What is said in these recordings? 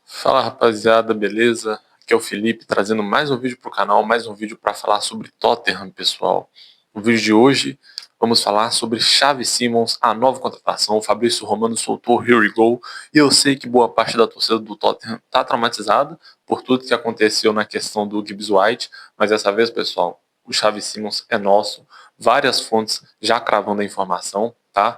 Fala rapaziada, beleza? Aqui é o Felipe trazendo mais um vídeo para o canal, mais um vídeo para falar sobre Tottenham, pessoal. No vídeo de hoje vamos falar sobre Xavi Simons, a nova contratação. O Fabrício Romano soltou Here We Go e eu sei que boa parte da torcida do Tottenham está traumatizada por tudo que aconteceu na questão do Gibbs White, mas dessa vez, pessoal, o Xavi Simons é nosso. Várias fontes já cravando a informação, tá?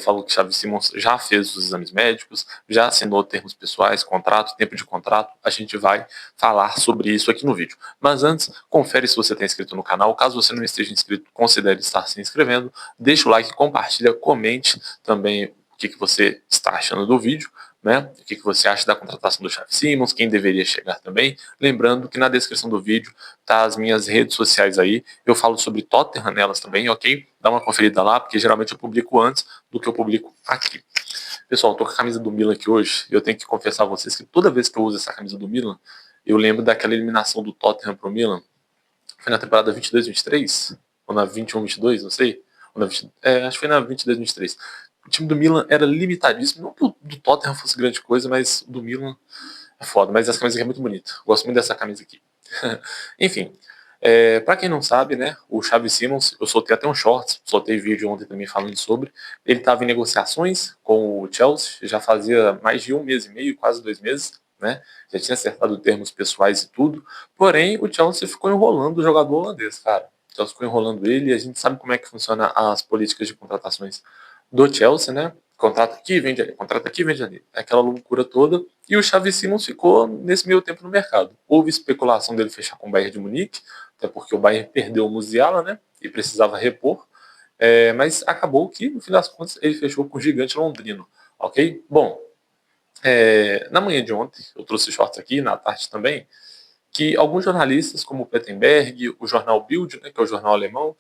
Falou que Xavi Simons já fez os exames médicos, já assinou termos pessoais, contrato, tempo de contrato. A gente vai falar sobre isso aqui no vídeo. Mas antes, confere se você está inscrito no canal. Caso você não esteja inscrito, considere estar se inscrevendo. Deixa o like, compartilha, comente também o que você está achando do vídeo, né? O que você acha da contratação do Xavi Simons, quem deveria chegar também. Lembrando que na descrição do vídeo tá as minhas redes sociais aí. Eu falo sobre Tottenham nelas também, ok? Dá uma conferida lá, porque geralmente eu publico antes do que eu publico aqui. Pessoal, eu tô com a camisa do Milan aqui hoje. Eu tenho que confessar a vocês que toda vez que eu uso essa camisa do Milan, eu lembro daquela eliminação do Tottenham pro Milan. Foi na temporada 22-23? Ou na 21-22, não sei. Ou na 20, acho que foi na 22-23. O time do Milan era limitadíssimo. Não que o do Tottenham fosse grande coisa, mas o do Milan é foda. Mas essa camisa aqui é muito bonita. Gosto muito dessa camisa aqui. Enfim, para quem não sabe, né, o Xavi Simons, eu soltei até um shorts, soltei vídeo ontem também falando sobre. Ele estava em negociações com o Chelsea, já fazia mais de um mês e meio, quase 2 meses, né? Já tinha acertado termos pessoais e tudo. Porém, o Chelsea ficou enrolando o jogador holandês, cara. O Chelsea ficou enrolando ele e a gente sabe como é que funciona as políticas de contratações do Chelsea, né? Contrata aqui, vende ali, contrata aqui, vende ali. Aquela loucura toda. E o Xavi Simons ficou nesse meio tempo no mercado. Houve especulação dele fechar com o Bayern de Munique, até porque o Bayern perdeu o Musiala, né? E precisava repor. Mas acabou que, no fim das contas, ele fechou com o gigante londrino. Ok? Bom, na manhã de ontem, eu trouxe shorts aqui, na tarde também, que alguns jornalistas, como o Plettenberg, o jornal Bild, né, que é o jornal alemão,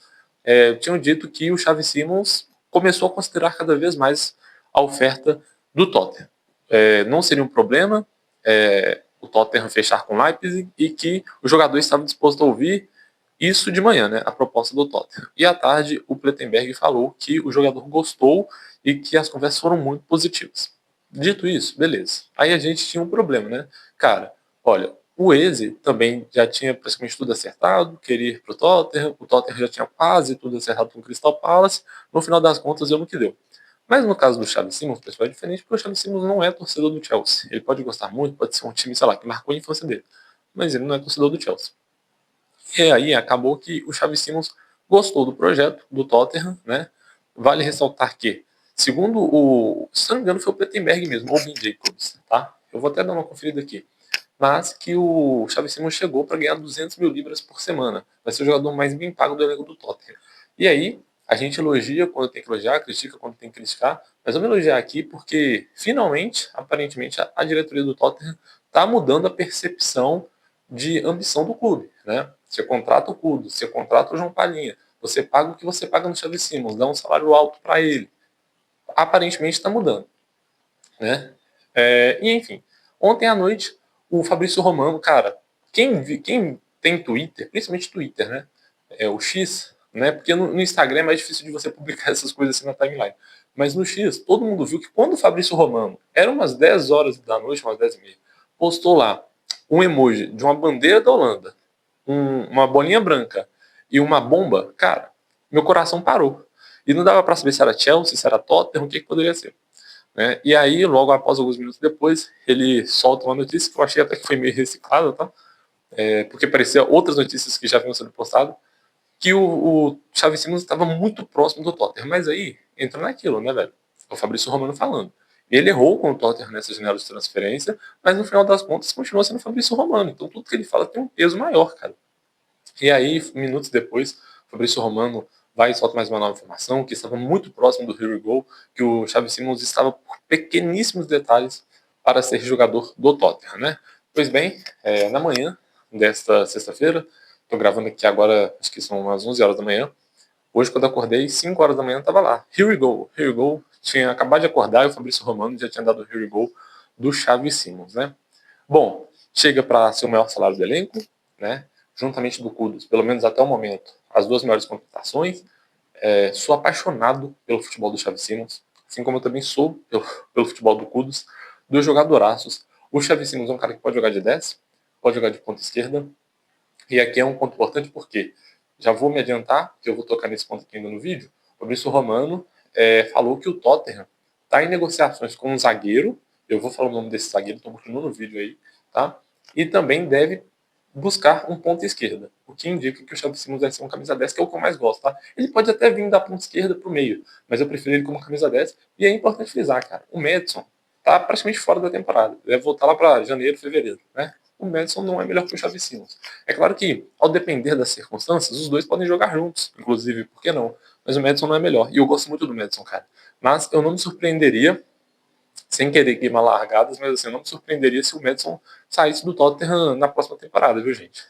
tinham dito que o Xavi Simons começou a considerar cada vez mais a oferta do Tottenham. Não seria um problema o Tottenham fechar com o Leipzig e que o jogador estava disposto a ouvir isso de manhã, né, a proposta do Tottenham. E à tarde, o Plettenberg falou que o jogador gostou e que as conversas foram muito positivas. Dito isso, beleza. Aí a gente tinha um problema, né? Cara, olha, o Eze também já tinha praticamente tudo acertado, queria ir para o Tottenham já tinha quase tudo acertado com o Crystal Palace, no final das contas deu no que deu. Mas no caso do Xavi Simons, pessoal, é diferente porque o Xavi Simons não é torcedor do Chelsea. Ele pode gostar muito, pode ser um time, sei lá, que marcou a infância dele, mas ele não é torcedor do Chelsea. E aí acabou que o Xavi Simons gostou do projeto do Tottenham, né? Vale ressaltar que, segundo se não me engano, foi o Plettenberg mesmo, ou o Ben Jacobs, tá? Eu vou até dar uma conferida aqui. Mas que o Xavi Simons chegou para ganhar 200 mil libras por semana. Vai ser o jogador mais bem pago do elenco do Tottenham. E aí, a gente elogia quando tem que elogiar, critica quando tem que criticar, mas vamos elogiar aqui porque, finalmente, aparentemente, a diretoria do Tottenham está mudando a percepção de ambição do clube, né? Você contrata o Kudo, você contrata o João Palhinha, você paga o que você paga no Xavi Simons, dá um salário alto para ele. Aparentemente está mudando, né? E enfim, ontem à noite, o Fabrício Romano, cara, quem tem Twitter, principalmente Twitter, né? O X, né? Porque no Instagram é mais difícil de você publicar essas coisas assim na timeline. Mas no X, todo mundo viu que quando o Fabrício Romano, era umas 10 horas da noite, umas 10 e meia, postou lá um emoji de uma bandeira da Holanda, uma bolinha branca e uma bomba, cara, meu coração parou. E não dava para saber se era Chelsea, se era Tottenham, o que poderia ser. Né? E aí, logo após alguns minutos depois, ele solta uma notícia que eu achei até que foi meio reciclada, tá? Porque parecia outras notícias que já haviam sido postadas, que o Xavi Simons estava muito próximo do Tottenham. Mas aí, entra naquilo, né, velho? O Fabrício Romano falando. Ele errou com o Tottenham nessa janela de transferência, mas no final das contas continua sendo o Fabrício Romano. Então tudo que ele fala tem um peso maior, cara. E aí, minutos depois, o Fabrício Romano vai e solta mais uma nova informação, que estava muito próximo do Here We Go, que o Xavi Simons estava por pequeníssimos detalhes para ser jogador do Tottenham, né? Pois bem, na manhã desta sexta-feira, estou gravando aqui agora, acho que são umas 11 horas da manhã, hoje quando eu acordei, 5 horas da manhã, estava lá, Here We Go, Here We Go, tinha acabado de acordar e o Fabrício Romano já tinha dado o Here We Go do Xavi Simons, né? Bom, chega para ser o maior salário do elenco, né? Juntamente do Kudus, pelo menos até o momento, as duas maiores contratações. Sou apaixonado pelo futebol do Xavi Simons, assim como eu também sou pelo futebol do Kudus, dois jogadoraços. O Xavi Simons é um cara que pode jogar de 10, pode jogar de ponta esquerda, e aqui é um ponto importante porque, já vou me adiantar, que eu vou tocar nesse ponto aqui ainda no vídeo, o Fabrício Romano falou que o Tottenham está em negociações com um zagueiro, eu vou falar o nome desse zagueiro, estou continuando no vídeo aí, tá? E também deve buscar um ponta esquerda, o que indica que o Xavi Simons deve ser um camisa 10, que é o que eu mais gosto, tá? Ele pode até vir da ponta esquerda pro meio, mas eu prefiro ele como camisa 10, e é importante frisar, cara, o Madison tá praticamente fora da temporada, deve voltar lá para janeiro, fevereiro, né? O Madison não é melhor que o Xavi Simons. É claro que, ao depender das circunstâncias, os dois podem jogar juntos, inclusive, por que não? Mas o Madison não é melhor, e eu gosto muito do Madison, cara. Mas eu não me surpreenderia, sem querer queimar largadas, mas assim, eu não me surpreenderia se o Madison saísse do Tottenham na próxima temporada, viu, gente?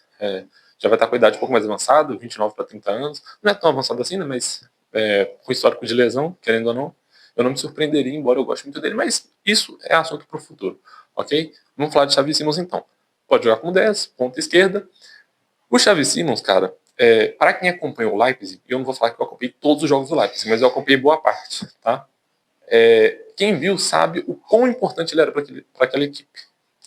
Já vai estar com a idade um pouco mais avançada, 29 para 30 anos. Não é tão avançado assim, né? Mas com histórico de lesão, querendo ou não, eu não me surpreenderia, embora eu goste muito dele, mas isso é assunto para o futuro, ok? Vamos falar de Xavi Simons então. Pode jogar com 10, ponta esquerda. O Xavi Simons, cara, para quem acompanhou o Leipzig, eu não vou falar que eu acompanhei todos os jogos do Leipzig, mas eu acompanhei boa parte, tá? Quem viu sabe o quão importante ele era para aquela equipe.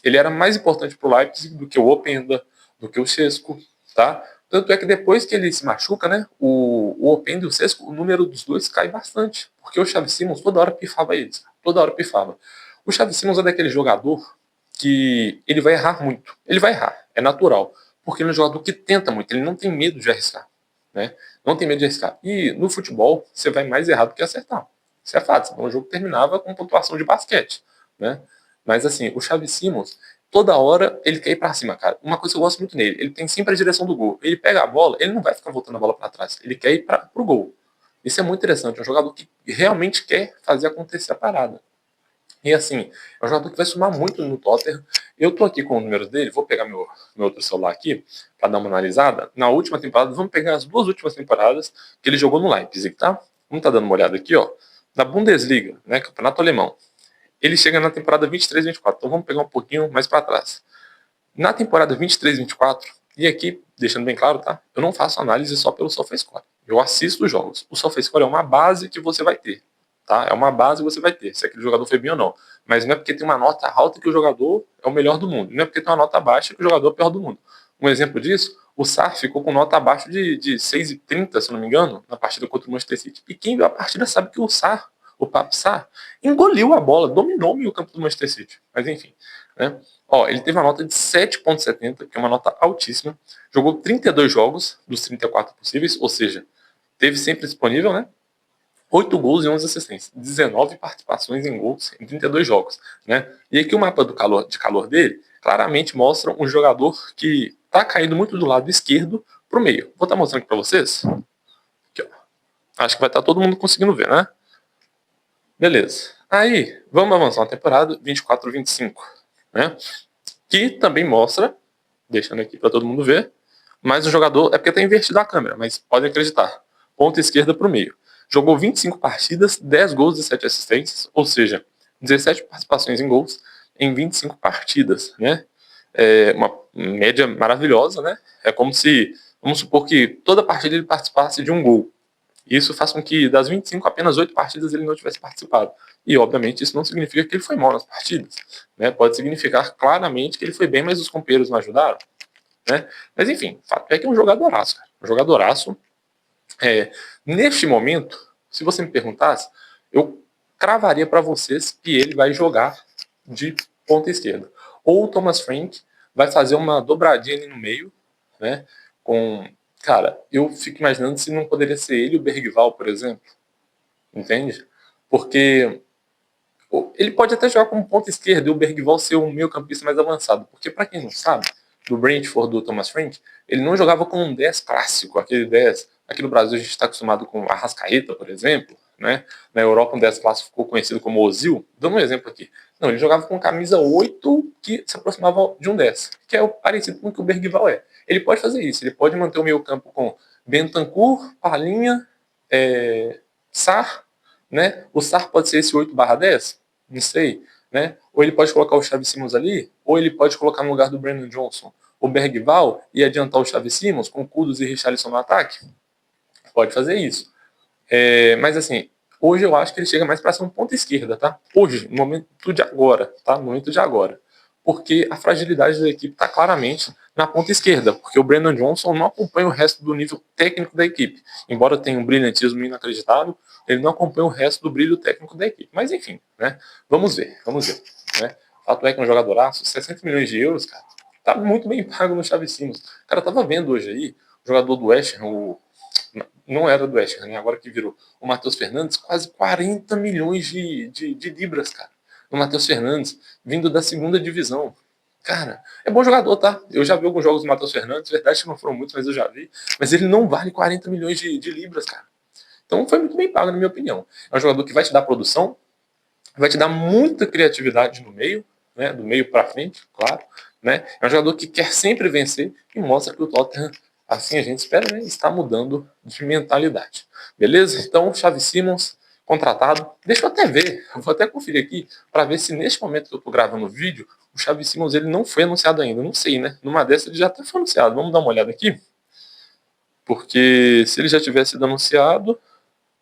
Ele era mais importante para o Leipzig do que o Openda, do que o Šeško, tá? Tanto é que depois que ele se machuca, né, o Openda e o Šeško, o número dos dois cai bastante, porque o Xavi Simons toda hora pifava eles, toda hora pifava. O Xavi Simons é daquele jogador que ele vai errar muito, ele vai errar, é natural, porque ele é um jogador que tenta muito, ele não tem medo de arriscar, né? Não tem medo de arriscar. E no futebol, você vai mais errado que acertar. Isso é fato, senão o jogo terminava com pontuação de basquete, né? Mas assim, o Xavi Simons, toda hora ele quer ir pra cima, cara. Uma coisa que eu gosto muito nele, ele tem sempre a direção do gol. Ele pega a bola, ele não vai ficar voltando a bola para trás, ele quer ir pro gol. Isso é muito interessante, é um jogador que realmente quer fazer acontecer a parada. E assim, é um jogador que vai somar muito no Tottenham. Eu tô aqui com o número dele, vou pegar meu outro celular aqui para dar uma analisada. Na última temporada, vamos pegar as duas últimas temporadas que ele jogou no Leipzig, tá? Vamos tá dando uma olhada aqui, ó. Na Bundesliga, né, campeonato alemão. Ele chega na temporada 23-24. Então vamos pegar um pouquinho mais para trás. Na temporada 23-24, e aqui, deixando bem claro, tá? Eu não faço análise só pelo SofaScore. Eu assisto os jogos. O SofaScore é uma base que você vai ter, tá? É uma base que você vai ter, se aquele jogador foi bem ou não. Mas não é porque tem uma nota alta que o jogador é o melhor do mundo. Não é porque tem uma nota baixa que o jogador é o pior do mundo. Um exemplo disso, o Sarr ficou com nota abaixo de 6,30, se não me engano, na partida contra o Manchester City. E quem viu a partida sabe que o Sarr, o Pape Sarr, engoliu a bola, dominou o meio campo do Manchester City. Mas enfim, né? Ó, ele teve uma nota de 7,70, que é uma nota altíssima. Jogou 32 jogos dos 34 possíveis, ou seja, teve sempre disponível, né? 8 gols e 11 assistências, 19 participações em gols em 32 jogos, né? E aqui o mapa de calor dele claramente mostra um jogador que tá caindo muito do lado esquerdo pro meio. Vou estar mostrando aqui para vocês. Aqui, ó. Acho que vai estar todo mundo conseguindo ver, né? Beleza. Aí, vamos avançar uma temporada 24-25, né? Que também mostra, deixando aqui para todo mundo ver, mas o jogador, é porque tá invertido a câmera, mas podem acreditar, ponta esquerda para o meio. Jogou 25 partidas, 10 gols e 7 assistências, ou seja, 17 participações em gols em 25 partidas, né? É uma média maravilhosa, né? É como se, vamos supor que toda partida ele participasse de um gol. Isso faz com que das 25, apenas 8 partidas ele não tivesse participado. E, obviamente, isso não significa que ele foi mal nas partidas. Né? Pode significar claramente que ele foi bem, mas os companheiros não ajudaram. Né? Mas, enfim, fato é que é um jogadoraço. Cara. Um jogadoraço. Neste momento, se você me perguntasse, eu cravaria para vocês que ele vai jogar de ponta esquerda. Ou o Thomas Frank vai fazer uma dobradinha ali no meio, né? Com... Cara, eu fico imaginando se não poderia ser ele e o Bergval, por exemplo. Entende? Porque ele pode até jogar como ponta esquerda e o Bergval ser um meio campista mais avançado. Porque, para quem não sabe, do Brentford, do Thomas Frank, ele não jogava com um 10 clássico, aquele 10. Aqui no Brasil a gente está acostumado com a Arrascaeta, por exemplo. Né? Na Europa, um 10 clássico ficou conhecido como Ozil. Dando um exemplo aqui. Não, ele jogava com camisa 8 que se aproximava de um 10, que é o parecido com o que o Bergval é. Ele pode fazer isso, ele pode manter o meio campo com Bentancur, Palhinha, Sarr, né? O Sarr pode ser esse 8/10, não sei, né? Ou ele pode colocar o Xavi Simons ali, ou ele pode colocar no lugar do Brandon Johnson o Bergval e adiantar o Xavi Simons com Kudus e Richarlison no ataque. Pode fazer isso. Mas assim, hoje eu acho que ele chega mais para ser um ponta esquerda, tá? Hoje, no momento de agora, tá? No momento de agora. porque a fragilidade da equipe está claramente na ponta esquerda, porque o Brandon Johnson não acompanha o resto do nível técnico da equipe. Embora tenha um brilhantismo inacreditável, ele não acompanha o resto do brilho técnico da equipe. Mas enfim, né? Vamos ver. Né? Fato é que é um jogadoraço, 60 milhões de euros, cara, tá muito bem pago no Xavi Simons. Cara, tava vendo hoje aí, o jogador do West Ham, não era do West Ham, né? Agora que virou o Matheus Fernandes, quase 40 milhões de libras, cara. O Matheus Fernandes, vindo da segunda divisão. Cara, é bom jogador, tá? Eu já vi alguns jogos do Matheus Fernandes, verdade que não foram muitos, mas eu já vi. Mas ele não vale 40 milhões de libras, cara. Então foi muito bem pago, na minha opinião. É um jogador que vai te dar produção, vai te dar muita criatividade no meio, né? Do meio para frente, claro. Né? É um jogador que quer sempre vencer e mostra que o Tottenham, assim a gente espera, né, está mudando de mentalidade. Beleza? Então, Xavi Simons, contratado. Deixa eu até ver, eu vou até conferir aqui para ver se neste momento que eu estou gravando o vídeo, o Xavi Simons ele não foi anunciado ainda. Não sei, né? Numa dessas ele já até foi anunciado. Vamos dar uma olhada aqui. Porque se ele já tivesse sido anunciado,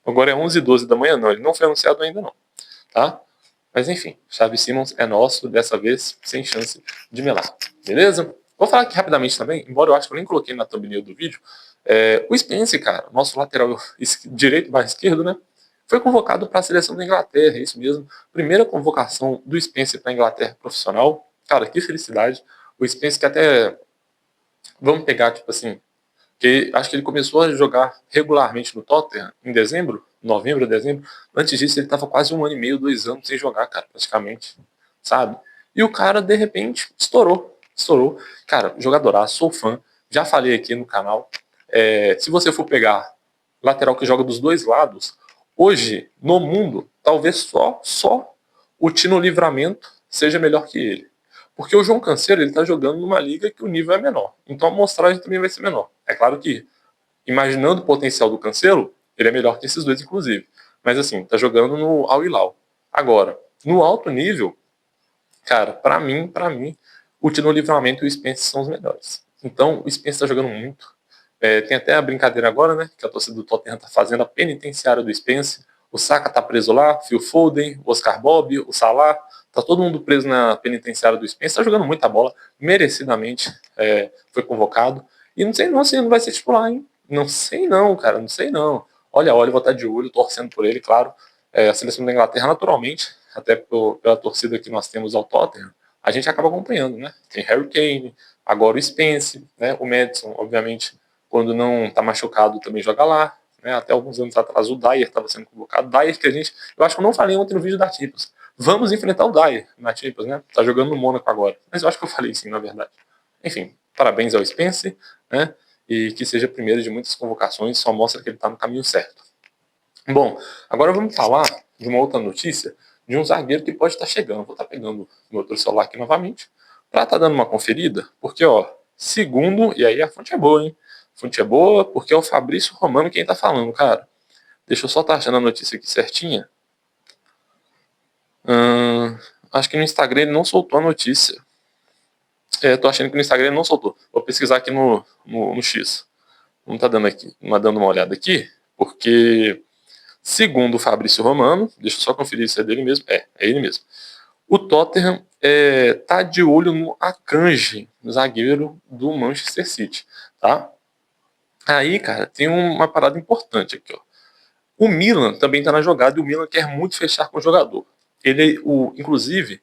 agora é 11h12 da manhã, não. Ele não foi anunciado ainda não. Tá? Mas enfim, Xavi Simons é nosso, dessa vez sem chance de melar. Beleza? Vou falar aqui rapidamente também, embora eu acho que eu nem coloquei na thumbnail do vídeo, o Spence, cara, nosso lateral direito barra esquerdo, né? Foi convocado para a seleção da Inglaterra, é isso mesmo. Primeira convocação do Spence para a Inglaterra profissional. Cara, que felicidade. O Spence que até, vamos pegar, tipo assim, que acho que ele começou a jogar regularmente no Tottenham em dezembro, novembro, dezembro. Antes disso, ele estava quase 1 ano e meio, 2 anos sem jogar, cara, praticamente, sabe? E o cara, de repente, estourou. Cara, jogadoraço, sou fã, já falei aqui no canal. Se você for pegar lateral que joga dos dois lados, hoje, no mundo, talvez só o Tino Livramento seja melhor que ele. Porque o João Cancelo ele está jogando numa liga que o nível é menor. Então a amostragem também vai ser menor. É claro que, imaginando o potencial do Cancelo, ele é melhor que esses dois, inclusive. Mas assim, tá jogando no Al Hilal. Agora, no alto nível, cara, para mim, o Tino Livramento e o Spence são os melhores. Então, o Spence tá jogando muito. Tem até a brincadeira agora, né? Que a torcida do Tottenham tá fazendo a penitenciária do Spence. O Saka tá preso lá, Phil Foden, o Oscar Bob, o Salah. Tá todo mundo preso na penitenciária do Spence. Tá jogando muita bola, merecidamente foi convocado. E não sei não se ele não vai ser titular, hein? Não sei não, cara, não sei não. Olha, vou estar de olho, torcendo por ele, claro. A seleção da Inglaterra, naturalmente, até pela torcida que nós temos ao Tottenham, a gente acaba acompanhando, né? Tem Harry Kane, agora o Spence, né? O Maddison, obviamente, quando não está machucado, também joga lá. Né? Até alguns anos atrás, o Dyer estava sendo convocado. Dyer que eu acho que eu não falei ontem no vídeo da Champions. Vamos enfrentar o Dyer na Champions, né? Tá jogando no Mônaco agora. Mas eu acho que eu falei sim, na verdade. Enfim, parabéns ao Spence, né? E que seja a primeira de muitas convocações, só mostra que ele está no caminho certo. Bom, agora vamos falar de uma outra notícia de um zagueiro que pode estar chegando. Vou estar pegando meu outro celular aqui novamente para estar dando uma conferida, porque, ó, segundo, e aí a fonte é boa, hein? A fonte é boa porque é o Fabrício Romano quem tá falando, cara. Deixa eu só estar achando a notícia aqui certinha. Acho que no Instagram ele não soltou a notícia. Tô achando que no Instagram ele não soltou. Vou pesquisar aqui no X. Não tá dando aqui, não tá dando uma olhada aqui, porque segundo o Fabrício Romano, deixa eu só conferir se é dele mesmo. É ele mesmo. O Tottenham tá de olho no Akanji, zagueiro do Manchester City, tá? Aí, cara, tem uma parada importante aqui, ó. O Milan também tá na jogada e o Milan quer muito fechar com o jogador. Inclusive,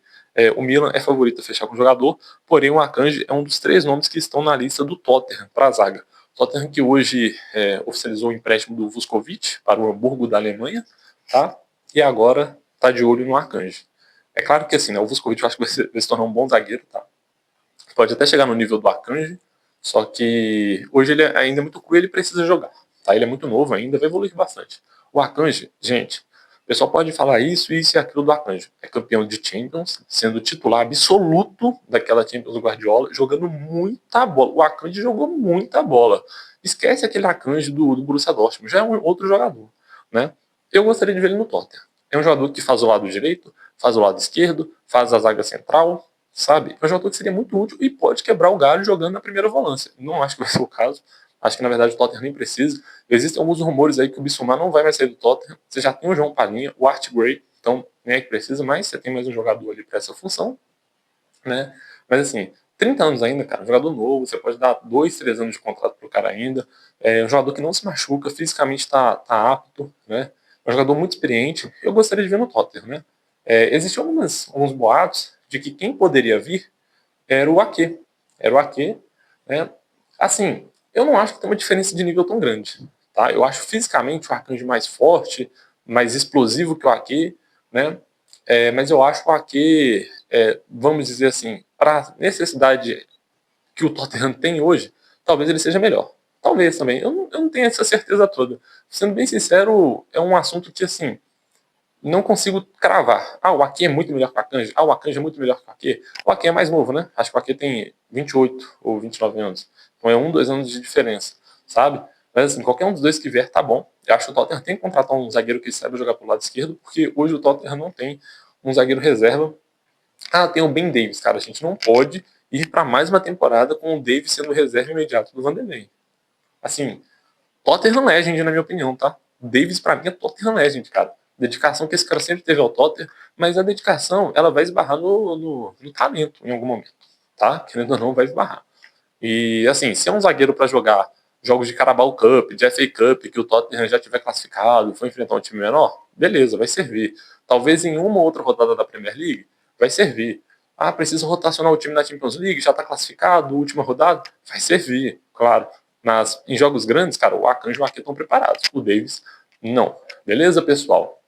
o Milan é favorito a fechar com o jogador, porém o Akanji é um dos 3 nomes que estão na lista do Tottenham para a zaga. Tottenham que hoje oficializou o empréstimo do Vuskovic para o Hamburgo da Alemanha, tá? E agora tá de olho no Akanji. É claro que assim, né, o Vuskovic eu acho que vai se tornar um bom zagueiro, tá? Pode até chegar no nível do Akanji, só que hoje ele ainda é muito cru e ele precisa jogar, tá? Ele é muito novo ainda, vai evoluir bastante. O Akanji, gente, o pessoal pode falar isso e aquilo do Akanji. É campeão de Champions, sendo titular absoluto daquela Champions do Guardiola, jogando muita bola. O Akanji jogou muita bola. Esquece aquele Akanji do Borussia Dortmund, já é um outro jogador, né? Eu gostaria de ver ele no Tottenham. É um jogador que faz o lado direito, faz o lado esquerdo, faz a zaga central, sabe? É um jogador que seria muito útil e pode quebrar o galho jogando na primeira volância. Não acho que vai ser o caso. Acho que, na verdade, o Tottenham nem precisa. Existem alguns rumores aí que o Bissouma não vai mais sair do Tottenham. Você já tem o João Palhinha, o Art Gray, então nem é que precisa, mas você tem mais um jogador ali para essa função, né? Mas assim, 30 anos ainda, cara, um jogador novo, você pode dar 2, 3 anos de contrato pro cara ainda. É um jogador que não se machuca, fisicamente tá apto, né? É um jogador muito experiente. Eu gostaria de ver no Tottenham, né? Existiam alguns boatos de que quem poderia vir era o Ake. Era o Ake, né? Assim, eu não acho que tem uma diferença de nível tão grande, tá? Eu acho fisicamente o Akanji mais forte, mais explosivo que o Ake, né? Mas eu acho o Ake, vamos dizer assim, para a necessidade que o Tottenham tem hoje, talvez ele seja melhor. Talvez também. Eu não tenho essa certeza toda. Sendo bem sincero, é um assunto que, assim, não consigo cravar. Ah, o Ake é muito melhor que o Akanji. Ah, o Akanji é muito melhor que o Ake. O Ake é mais novo, né? Acho que o Ake tem 28 ou 29 anos. Então é 2 anos de diferença, sabe? Mas assim, qualquer um dos dois que vier tá bom. Eu acho que o Tottenham tem que contratar um zagueiro que saiba jogar pro lado esquerdo, porque hoje o Tottenham não tem um zagueiro reserva. Ah, tem o Ben Davies, cara. A gente não pode ir para mais uma temporada com o Davies sendo reserva imediato do Vanderlei. Assim, Tottenham Legend, na minha opinião, tá? Davis, pra mim, é Tottenham Legend, cara. Dedicação que esse cara sempre teve ao Tottenham, mas a dedicação, ela vai esbarrar no talento em algum momento, tá? Querendo ou não, vai esbarrar. E, assim, se é um zagueiro para jogar jogos de Carabao Cup, de FA Cup, que o Tottenham já tiver classificado, for enfrentar um time menor, beleza, vai servir. Talvez em uma ou outra rodada da Premier League, vai servir. Ah, precisa rotacionar o time na Champions League, já está classificado, última rodada, vai servir, claro. Em jogos grandes, cara, o Akanji e o Ake estão preparados. O Davis, não. Beleza, pessoal?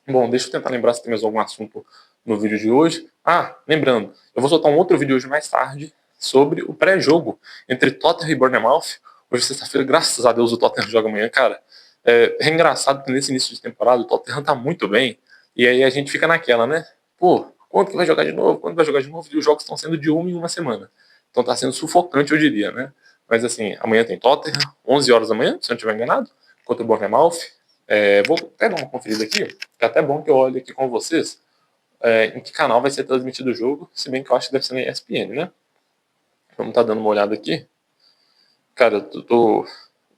Bom, deixa eu tentar lembrar se tem mais algum assunto no vídeo de hoje. Ah, lembrando, eu vou soltar um outro vídeo hoje mais tarde sobre o pré-jogo entre Tottenham e Bournemouth. Hoje, sexta-feira, graças a Deus, o Tottenham joga amanhã, cara. É engraçado que nesse início de temporada o Tottenham tá muito bem. E aí a gente fica naquela, né? Pô, quando que vai jogar de novo? Quando vai jogar de novo? E os jogos estão sendo de uma em uma semana. Então tá sendo sufocante, eu diria, né? Mas assim, amanhã tem Tottenham, 11 horas da manhã, se eu não estiver enganado, contra o Bournemouth. Vou até dar uma conferida aqui, que é até bom que eu olhe aqui com vocês em que canal vai ser transmitido o jogo, se bem que eu acho que deve ser na ESPN, né? Vamos estar dando uma olhada aqui. Cara, o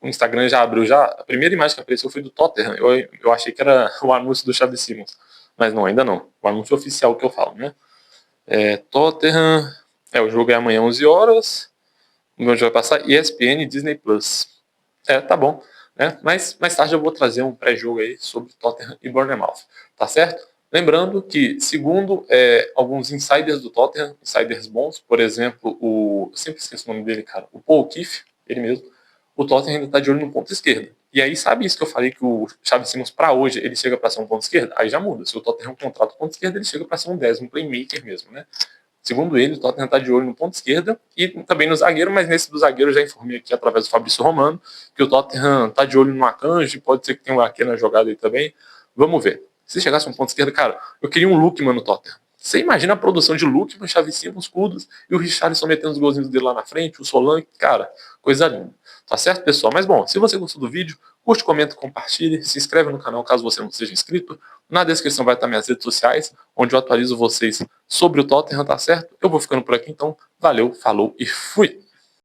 Instagram já abriu já. A primeira imagem que apareceu foi do Tottenham. Eu achei que era o anúncio do Xavi Simons. Mas não, ainda não. O anúncio oficial que eu falo, né? Tottenham. O jogo é amanhã 11 horas. O meu jogo vai passar ESPN e Disney Plus. Tá bom. Né? Mas mais tarde eu vou trazer um pré-jogo aí sobre Tottenham e Bournemouth. Tá certo? Lembrando que, segundo alguns insiders do Tottenham, insiders bons, por exemplo, eu sempre esqueço o nome dele, cara, o Paul O'Keefe, ele mesmo, o Tottenham ainda tá de olho no ponto esquerdo. E aí, sabe isso que eu falei que o Xavi Simons, pra hoje, ele chega pra ser um ponto esquerdo? Aí já muda. Se o Tottenham contrata o ponto esquerdo, ele chega pra ser um 10, um playmaker mesmo, né? Segundo ele, o Tottenham está de olho no ponto esquerda e também no zagueiro, mas nesse do zagueiro eu já informei aqui através do Fabrício Romano que o Tottenham está de olho no Akanji, pode ser que tenha um Ake na jogada aí também. Vamos ver. Se chegasse um ponto esquerdo, cara, eu queria um Lookman no Tottenham. Você imagina a produção de Lookman, Xavi Simons, Kudos e o Richarlison metendo os golzinhos dele lá na frente, o Solanke, cara, coisa linda. Tá certo, pessoal? Mas bom, se você gostou do vídeo, curte, comenta, compartilhe, se inscreve no canal caso você não seja inscrito. Na descrição vai estar minhas redes sociais, onde eu atualizo vocês sobre o Tottenham, tá certo? Eu vou ficando por aqui então. Valeu, falou e fui!